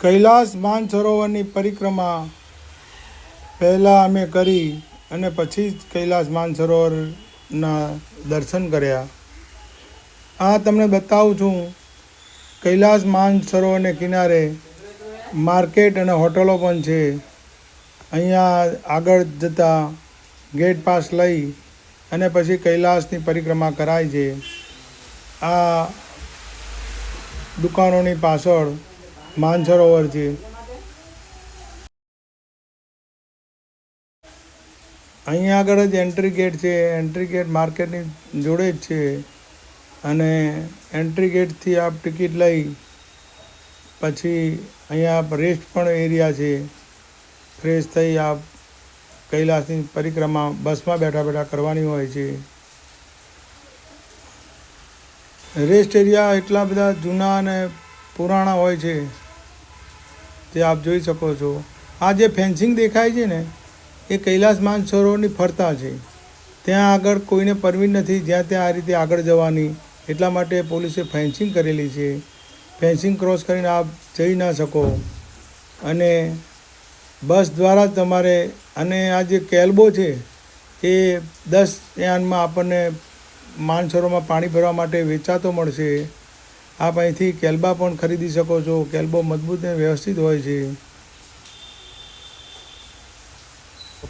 કૈલાસ માનસરોવરની પરિક્રમા પહેલાં અમે કરી અને પછી જ કૈલાસ માનસરોવરના દર્શન કર્યા. આ તમને બતાવું છું. કૈલાસ માનસરોવરને કિનારે માર્કેટ અને હોટલો પણ છે. અહીંયા આગળ જતાં ગેટ પાસ લઈ અને પછી કૈલાસની પરિક્રમા કરાય છે. આ દુકાનોની પાછળ માનસરોવર છે. અહીંયા આગળ જ એન્ટ્રી ગેટ છે. એન્ટ્રી ગેટ માર્કેટની જોડે જ છે અને એન્ટ્રી ગેટથી આપ ટિકિટ લઈ પછી અહીંયા રેસ્ટ પણ એરિયા છે. ફ્રેશ થઈ આપ કૈલાસની પરિક્રમા બસમાં બેઠા બેઠા કરવાની હોય છે. રેસ્ટ એરિયા એટલા બધા જૂના અને પુરાણા હોય છે તે આપ જોઈ શકો છો. આ જે ફેન્સિંગ દેખાય છે ને એ કૈલાસ માનસરોવરની ફરતા છે. ત્યાં આગળ કોઈને પરમિટ નથી જ્યાં ત્યાં આ રીતે આગળ જવાની. એટલા માટે પોલીસે ફેન્સિંગ કરેલી છે. ફેન્સિંગ ક્રોસ કરીને આપ જઈ ના શકો અને બસ દ્વારા જ તમારે. અને આ જે કેલ્બો છે એ 10 યાનમાં આપણને માનસરોવરમાં પાણી ભરવા માટે વેચાતો મળશે. આપ અહીંથી કેલ્બા પણ ખરીદી શકો છો. કેલ્બો મજબૂત અને વ્યવસ્થિત હોય છે.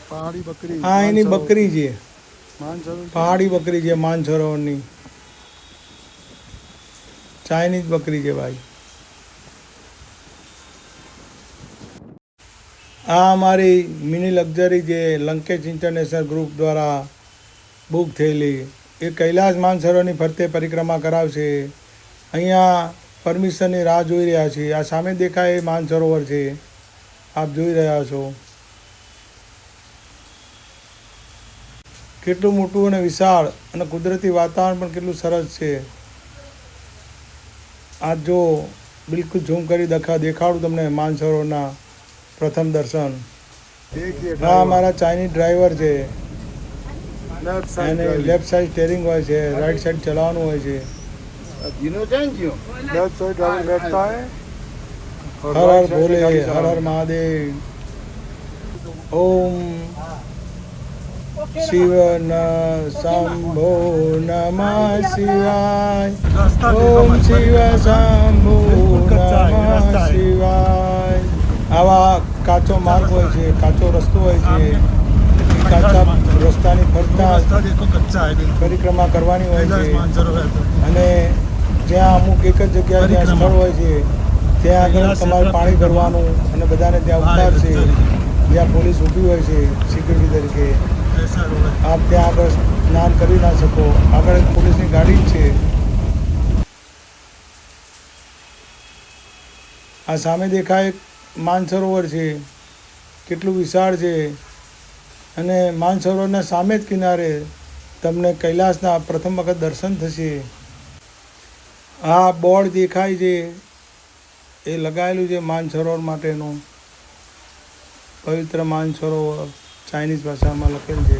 પહાડી બકરી આ એની બકરી છે. પહાડી બકરી છે માનસરોવરની. ચાઇનીઝ બકરી છે ભાઈ. આ અમારી મિની લક્ઝરી જે લંકેશ ઇન્ટરનેશનલ ગ્રુપ દ્વારા બુક થયેલી એ કૈલાસ માનસરોવરની ફરતે પરિક્રમા કરાવશે. અહીંયા પરમિશનની રાહ જોઈ રહ્યા છીએ. આ સામે દેખાય એ માનસરોવર છે. આપ જોઈ રહ્યા છો કેટલું મોટું અને વિશાળ અને કુદરતી વાતાવરણ પણ કેટલું સરસ છે. આ જો બિલકુલ ઝૂમ કરી દેખાડું તમને માનસરોવરના પ્રથમ દર્શન. આ અમારા ચાઇનીઝ ડ્રાઈવર છે. અને લેફ્ટ સાઈડ સ્ટેરિંગ હોય છે, રાઈટ સાઈડ ચલાવવાનું હોય છે. लेफ्ट साइड ड्राइवर बैठता है. હર હર ભોલે, હર હર મહાદેવ. ઓમ શિવ ન શંભો નમઃ શિવાય. ઓમ શિવ શંભો નમઃ શિવાય. આવા કાચો માર્ગ હોય છે, કાચો રસ્તો હોય છે. કાચા રસ્તાની ફરતા પરિક્રમા કરવાની હોય છે. અને જ્યાં અમુક એક જ જગ્યાએ જ્યાં સ્થળ હોય છે ત્યાં આગળ તમારે પાણી ભરવાનું અને બધાને ત્યાં ઉતારશે. જ્યાં પોલીસ ઊભી હોય છે સિક્યુરિટી તરીકે. આપ ત્યાં આગળ સ્નાન કરી ના શકો. આગળ પોલીસની ગાડી જ છે. આ સામે દેખાય માનસરોવર છે. કેટલું વિશાળ છે. અને માનસરોવરના સામે જ કિનારે તમને કૈલાસના પ્રથમ વખત દર્શન થશે. આ બોર્ડ દેખાય છે એ લગાવેલું છે માનસરોવર માટેનું. પવિત્ર માનસરોવર ચાઇનીઝ ભાષામાં લખેલ છે.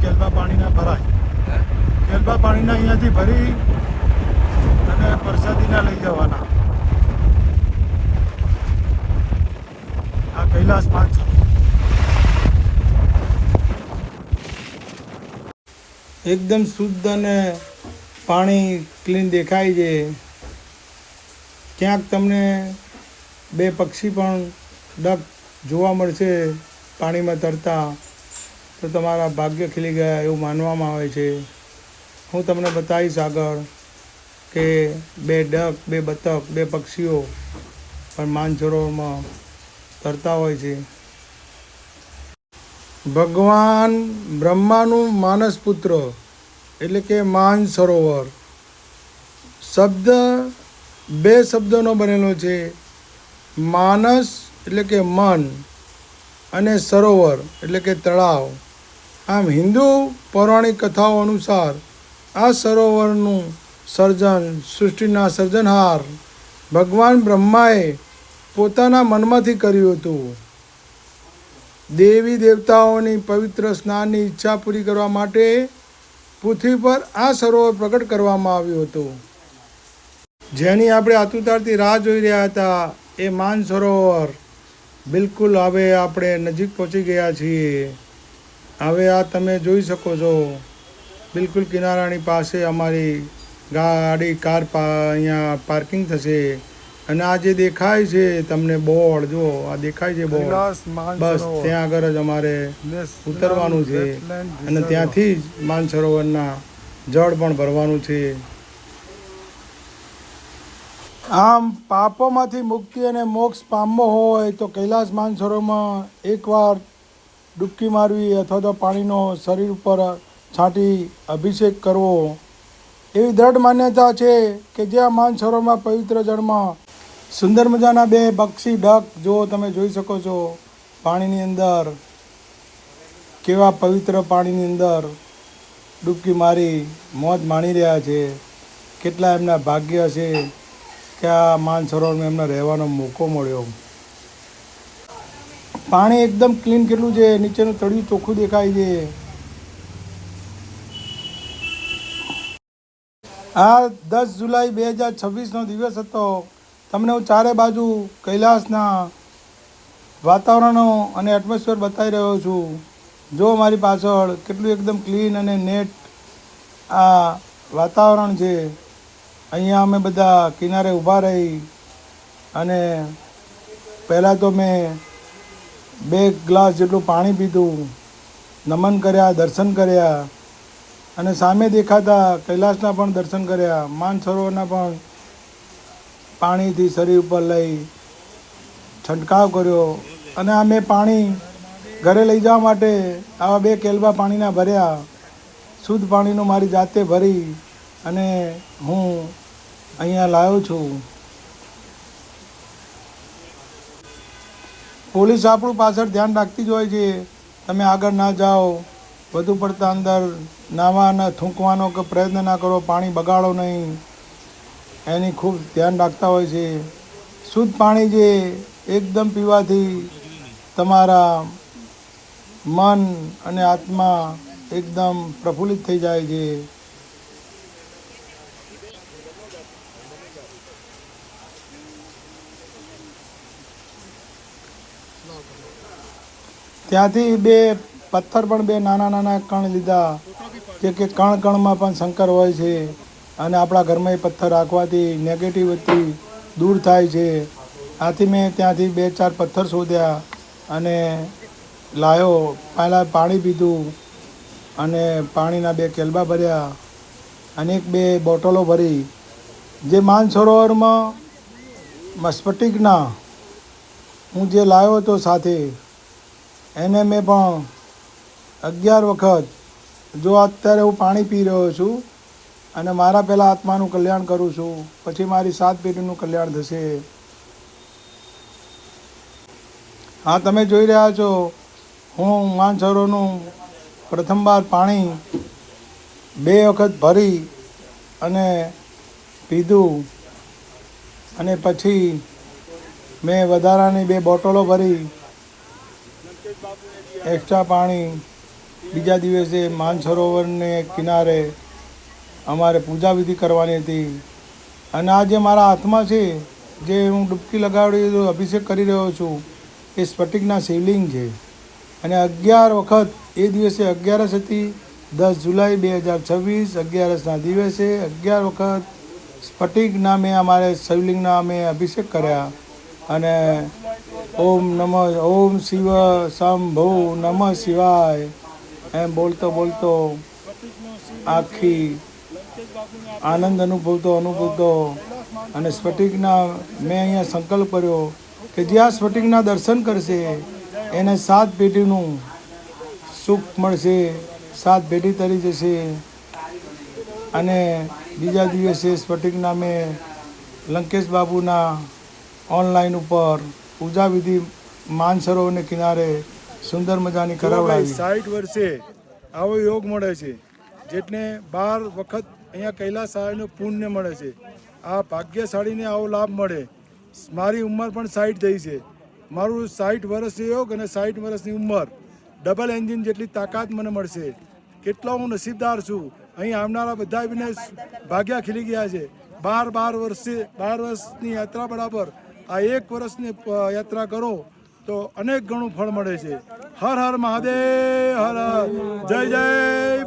કેલ્બા પાણીના ભરાય. કેલ્બા પાણીના અહીંયાથી ભરી અને પ્રસાદીના લઈ જવાના. આ કૈલાસ માનસરોવર એકદમ શુદ્ધ અને પાણી ક્લીન દેખાય છે. ક્યાંક તમને 2 પક્ષી પણ ડક જોવા મળશે પાણીમાં તરતા તો તમારા ભાગ્ય ખીલી ગયા એવું માનવામાં આવે છે. હું તમને બતાવીશ આગળ કે 2 ડક, 2 બતક, 2 પક્ષીઓ પણ માનસરોવરમાં તરતા હોય છે. ભગવાન બ્રહ્માનું માનસ પુત્ર એટલે કે માનસરોવર શબ્દ 2 શબ્દોનો બનેલો છે. માનસ એટલે કે મન અને સરોવર એટલે કે તળાવ. આમ હિન્દુ પૌરાણિક કથાઓ અનુસાર આ સરોવરનું સર્જન સૃષ્ટિના સર્જનહાર ભગવાન બ્રહ્માએ પોતાના મનમાંથી કર્યું હતું. દેવી દેવતાઓની પવિત્ર સ્નાનની ઈચ્છા પૂરી કરવા માટે પૃથ્વી પર આ સરોવર પ્રગટ કરવામાં આવ્યું હતું. જેની આપણે આતુરતાથી રાહ જોઈ રહ્યા હતા એ માનસરોવર બિલકુલ હવે આપણે નજીક પહોંચી ગયા છીએ. હવે આ તમે જોઈ શકો છો, બિલકુલ કિનારાની પાસે અમારી ગાડી કાર અહીંયા પાર્કિંગ થશે. અને આ જે દેખાય છે તમને બોર્ડ, જો આ દેખાય છે બોર્ડ, કૈલાસ બસ માનસરોવર ત્યાં આગળ જ અમારે ઉતરવાનું છે અને ત્યાંથી જ માનસરોવરના જળ પણ ભરવાનું છે. આમ પાપોમાંથી મુક્તિ અને મોક્ષ પામવો હોય તો કૈલાસ માનસરોવરમાં એકવાર ડૂબકી મારવી અથવા તો પાણીનો શરીર ઉપર છાંટી અભિષેક કરવો એવી દ્રઢ માન્યતા છે કે જે આ માનસરોવરમાં પવિત્ર જળમાં સુંદર મજાના બે પક્ષી ડક જો તમે જોઈ શકો છો પાણીની અંદર, કેવા પવિત્ર પાણીની અંદર ડૂબકી મારી મોજ માણી રહ્યા છે. કેટલા એમના ભાગ્ય છે કે આ માનસરોવરમાં એમને રહેવાનો મોકો મળ્યો. પાણી એકદમ ક્લીન કેટલું છે, નીચેનું તળિયું ચોખ્ખું દેખાય છે. આ 10 જુલાઈ 2026નો દિવસ હતો. તમને હું ચારે બાજુ કૈલાસના વાતાવરણો અને એટમોસ્ફિયર બતાવી રહ્યો છું. જો મારી પાછળ કેટલું એકદમ ક્લીન અને નેટ આ વાતાવરણ છે. અહીંયા અમે બધા કિનારે ઊભા રહી અને પહેલાં તો મેં 2 ગ્લાસ જેટલું પાણી પીધું, નમન કર્યા, દર્શન કર્યા અને સામે દેખાતા કૈલાસના પણ દર્શન કર્યા. માનસરોવરના પણ પાણીથી શરીર ઉપર લઈ છંટકાવ કર્યો અને આ મેં પાણી ઘરે લઈ જવા માટે આવા 2 કેલબા પાણીના ભર્યા. શુદ્ધ પાણીનું મારી જાતે ભરી અને હું અહીંયા લાવ્યો છું. પોલીસ આપણું પાછળ ધ્યાન રાખતી જ હોય છે, તમે આગળ ના જાઓ, વધુ પડતા અંદર નાહવાના થૂંકવાનો કે પ્રયત્ન ના કરો, પાણી બગાડો નહીં, એની ખૂબ ધ્યાન રાખતા હોય છે. શુદ્ધ પાણી જે એકદમ પીવાથી તમારા મન અને આત્મા એકદમ પ્રફુલ્લિત થઈ જાય છે. ત્યાંથી 2 પથ્થર પણ 2 નાના નાના કણ લીધા, જે કે કણ કણમાં પણ શંકર હોય છે અને આપણા ઘરમાં એ પથ્થર રાખવાથી નેગેટિવિટી દૂર થાય છે. આથી મેં ત્યાંથી 2-4 પથ્થર શોધ્યા અને લાવ્યો. પહેલાં પાણી પીધું અને પાણીના 2 કેલબા ભર્યા અને 1-2 બોટલો ભરી. જે માનસરોવરમાં સ્ફટિકના હું જે લાવ્યો હતો સાથે, એને મેં પણ 11 વખત, જો અત્યારે હું પાણી પી રહ્યો છું અને મારા પહેલાં આત્માનું કલ્યાણ કરું છું, પછી મારી 7 પેઢીનું કલ્યાણ થશે. હા, તમે જોઈ રહ્યા છો, હું માનસરોવરનું પ્રથમવાર પાણી 2 વખત ભરી અને પીધું અને પછી મેં વધારાની 2 બોટલો ભરી એક્સ્ટ્રા પાણી. બીજા દિવસે માનસરોવરને કિનારે અમારે પૂજા વિધિ કરવાની હતી અને આ જે મારા હાથમાં છે, જે હું ડૂબકી લગાડી અભિષેક કરી રહ્યો છું, એ સ્ફટિકના શિવલિંગ છે અને 11 વખત એ દિવસે 11 હતી. 10 જુલાઈ 2026 11ના દિવસે 11 વખત સ્ફટિકના મેં અમારે શિવલિંગના અમે અભિષેક કર્યા અને ઓમ શિવ શંભો નમઃ શિવાય એમ બોલતો બોલતો આખી આનંદ અનુભવતો અને સ્ફટિકના મેં અહીંયા સંકલ્પ કર્યો કે જે આ સ્ફટિકના દર્શન કરશે એને 7 પેઢીનું સુખ મળશે, 7 પેઢી તરી જશે. અને બીજા દિવસે સ્ફટિકના મેં લંકેશ બાબુના ઓનલાઈન ઉપર પૂજા વિધિ માનસરોવરને કિનારે સુંદર મજાની કરાવડાવી. 60 વર્ષે આવો યોગ મળે છે, જેટને 12 વખત અહીંયા કૈલાસ આવીને પુણ્ય મળે છે. આ ભાગ્યશાળીને આવો લાભ મળે. મારી ઉંમર પણ 60 થઈ છે. મારું 60 વર્ષ યોગ અને 60 વર્ષની ઉંમર, ડબલ એન્જિન જેટલી તાકાત મને મળશે. કેટલો હું નસીબદાર છું. અહીં આવનારા બધા બને ભાગ્યા ખીલી ગયા છે. 12 વર્ષની યાત્રા બરાબર આ 1 વર્ષની યાત્રા કરો તો અનેક ગણું ફળ મળે છે. હર હર મહાદેવ, હર હર, જય જય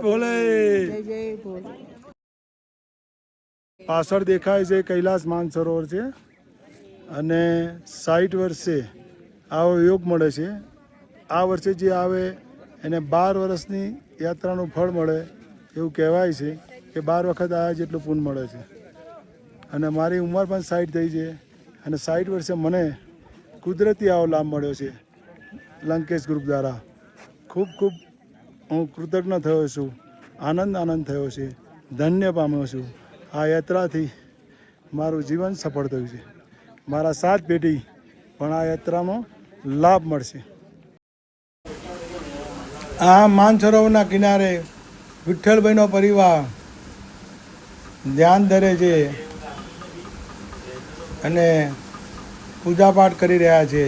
ભોલે. પાછળ દેખાય છે કૈલાસ માનસરોવર છે અને 60 વર્ષે આવો યોગ મળે છે. આ વર્ષે જે આવે એને 12 વર્ષની યાત્રાનું ફળ મળે એવું કહેવાય છે કે 12 વખત આવ્યા જેટલું પુણ્ય મળે છે. અને મારી ઉંમર પણ 60 થઈ છે અને 60 વર્ષે મને કુદરતી આવો લાભ મળ્યો છે લંકેશ ગ્રુપ દ્વારા. ખૂબ ખૂબ હું કૃતજ્ઞ થયો છું. આનંદ થયો છે. ધન્ય પામ્યો છું. આ યાત્રાથી મારું જીવન સફળ થયું છે. મારા 7 પેઢી પણ આ યાત્રાનો લાભ મળશે. આ માનસરોવરના કિનારે વિઠ્ઠલભાઈનો પરિવાર ધ્યાન ધરે છે અને પૂજાપાઠ કરી રહ્યા છે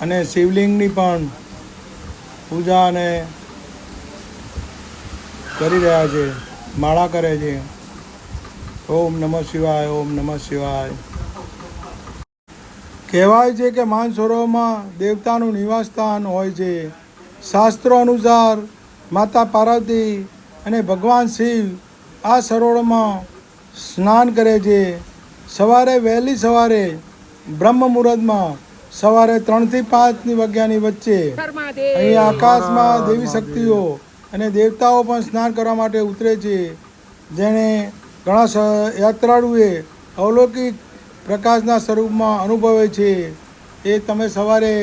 અને શિવલિંગની પણ પૂજા અને કરી રહ્યા છે, માળા કરે છે. ઓમ નમઃ શિવાય, ઓમ નમઃ શિવાય. કહેવાય છે કે માનસરોવરમાં દેવતાનું નિવાસ સ્થાન હોય છે. શાસ્ત્રો અનુસાર માતા પાર્વતી અને ભગવાન શિવ આ સરોવરમાં સ્નાન કરે છે. સવારે વહેલી સવારે બ્રહ્મ મુહૂર્તમાં સવારે 3 થી 5 વાગ્યાની વચ્ચે અહીં આકાશમાં દેવી શક્તિઓ અને દેવતાઓ પણ સ્નાન કરવા માટે ઉતરે છે. જેણે ઘણા યાત્રાળુએ અવલૌકિક પ્રકાશના સ્વરૂપમાં અનુભવે છે. એ તમે સવારે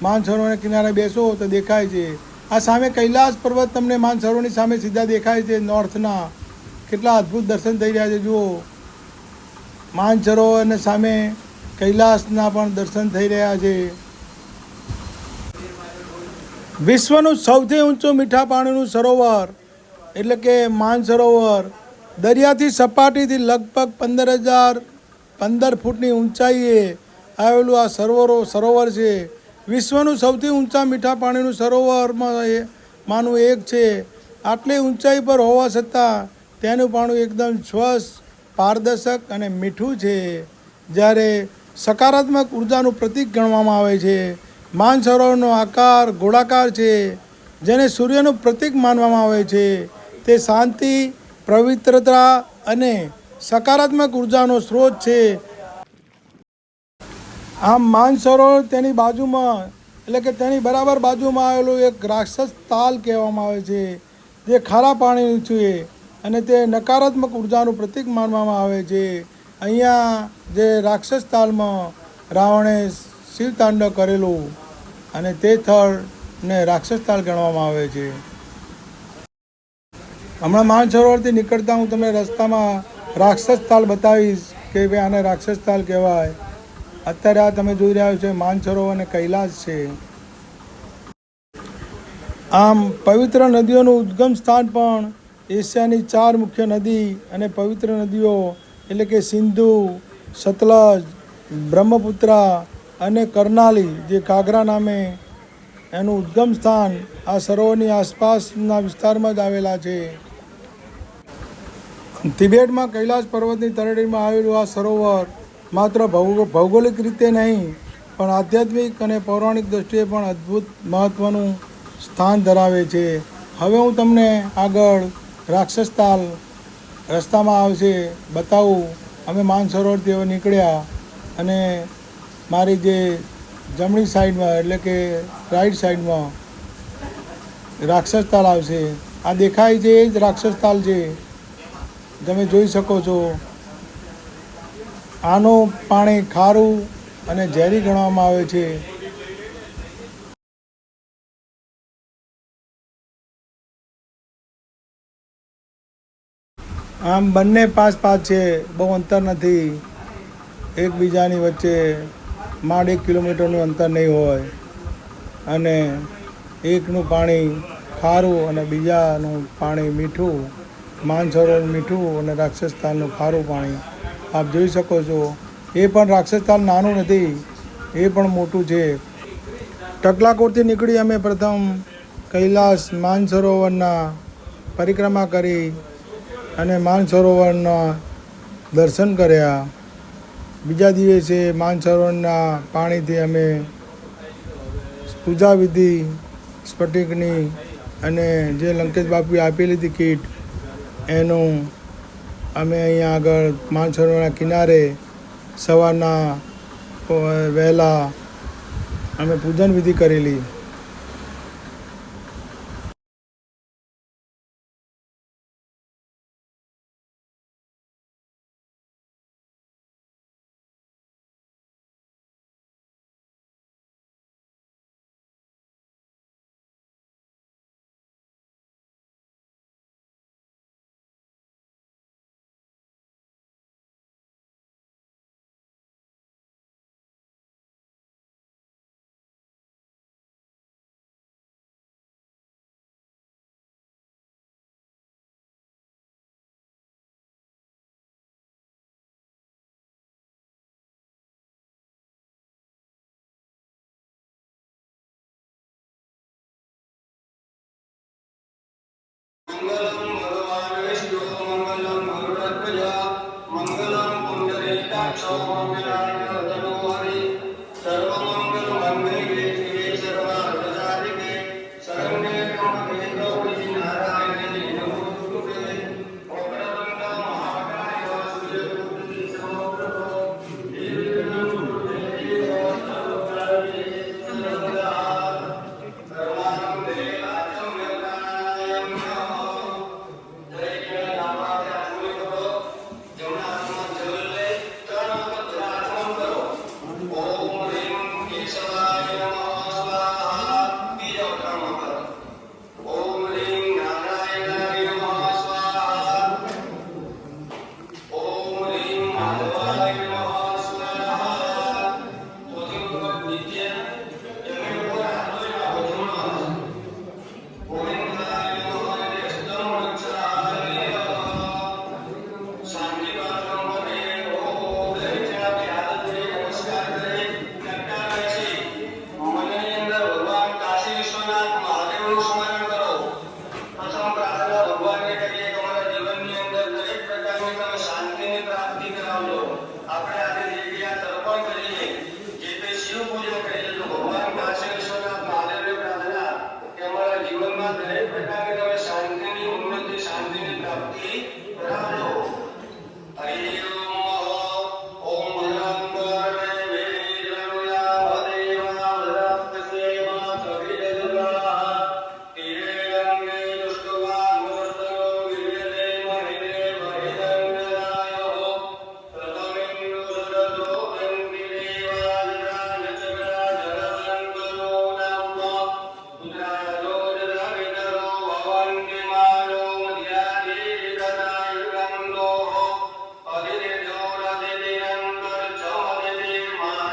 માનસરોવરના કિનારે બેસો તો દેખાય છે. આ સામે કૈલાસ પર્વત તમને માનસરોવરની સામે સીધા દેખાય છે. નોર્થના કેટલા અદ્ભુત દર્શન થઈ રહ્યા છે. જુઓ, માનસરોવર સામે કૈલાસના પણ દર્શન થઈ રહ્યા છે. વિશ્વનું સૌથી ઊંચું મીઠા પાણીનું સરોવર એટલે કે માનસરોવર દરિયાથી સપાટીથી લગભગ 15,015 ફૂટની ઊંચાઈએ આવેલું આ સરોવર છે. વિશ્વનું સૌથી ઊંચા મીઠા પાણીનું સરોવરમાંનું એક છે. આટલી ઊંચાઈ પર હોવા છતાં તેનું પાણી એકદમ સ્વચ્છ, પારદર્શક અને મીઠું છે. જ્યારે સકારાત્મક ઉર્જાનું પ્રતીક ગણવામાં આવે છે. માનસરોવરનો આકાર ગોળાકાર છે, જેને સૂર્યનું પ્રતીક માનવામાં આવે છે. તે શાંતિ, પવિત્રતા અને સકારાત્મક ઉર્જાનો સ્ત્રોત છે. આમ માનસરોવર તેની બાજુમાં એટલે કે તેની બરાબર બાજુમાં આવેલું એક રાક્ષસ તાલ કહેવામાં આવે છે, જે ખારા પાણીનું છે અને તે નકારાત્મક ઉર્જાનું પ્રતીક માનવામાં આવે છે. અહીંયા જે રાક્ષસ તાલમાં રાવણે શિવ તાંડવ કરેલું અને તે સ્થળને રાક્ષસ તાલ ગણવામાં આવે છે. હમણાં માનસરોવરથી નીકળતા હું તમને રસ્તામાં રાક્ષસ તાલ બતાવીશ કે ભાઈ આને રાક્ષસ તાલ કહેવાય. અત્યારે આ તમે જોઈ રહ્યા છો માનસરોવર અને કૈલાસ છે. આમ પવિત્ર નદીઓનું ઉદ્ગમ સ્થાન પણ એશિયાની 4 મુખ્ય નદી અને પવિત્ર નદીઓ એટલે કે સિંધુ, સતલજ, બ્રહ્મપુત્રા અને કરનાલી જે કાગરા નામે એનું ઉદ્ગમ સ્થાન આ સરોવરની આસપાસના વિસ્તારમાં જ આવેલા છે. તિબેટમાં કૈલાસ પર્વતની તળેટીમાં આવેલું આ સરોવર માત્ર ભૌગોલિક રીતે નહીં પણ આધ્યાત્મિક અને પૌરાણિક દૃષ્ટિએ પણ અદ્ભુત મહત્ત્વનું સ્થાન ધરાવે છે. હવે હું તમને આગળ રાક્ષસ તાલ રસ્તામાં આવશે બતાવું. અમે માનસરોવરથી હવે નીકળ્યા અને મારી જે જમણી સાઈડમાં એટલે કે રાઈટ સાઈડમાં રાક્ષસ તાલ આવશે. આ દેખાય છે એ જ રાક્ષસ તાલ છે, તમે જોઈ શકો છો. આનું પાણી ખારું અને ઝેરી ગણવામાં આવે છે. આમ બંને પાસ છે, બહુ અંતર નથી. એકબીજાની વચ્ચે માંડ 1 કિલોમીટરનું અંતર નહીં હોય અને એકનું પાણી ખારું અને બીજાનું પાણી મીઠું, માનસરોવર મીઠું અને રાક્ષસતાલનું ખારું પાણી આપ જોઈ શકો છો. એ પણ રાક્ષસતાલ નાનું નથી, એ પણ મોટું છે. ટકલાકોટથી નીકળી અમે પ્રથમ કૈલાસ માનસરોવરના પરિક્રમા કરી અને માનસરોવરના દર્શન કર્યા. બીજા દિવસે માનસરોવરના પાણીથી અમે પૂજા વિધિ સ્ફટિકની અને જે લંકેશ બાપુએ આપેલી હતી કીટ એનું અમે અહીંયા આગળ માનસરોવરના કિનારે સવારના વહેલા અમે પૂજન વિધિ કરેલી. मंगलम भगवान विष्णु मंगलम गरुड़ध्वज मंगलम पुंडरीकाक्षो मंगलाय तनोहरि सर्वमंगल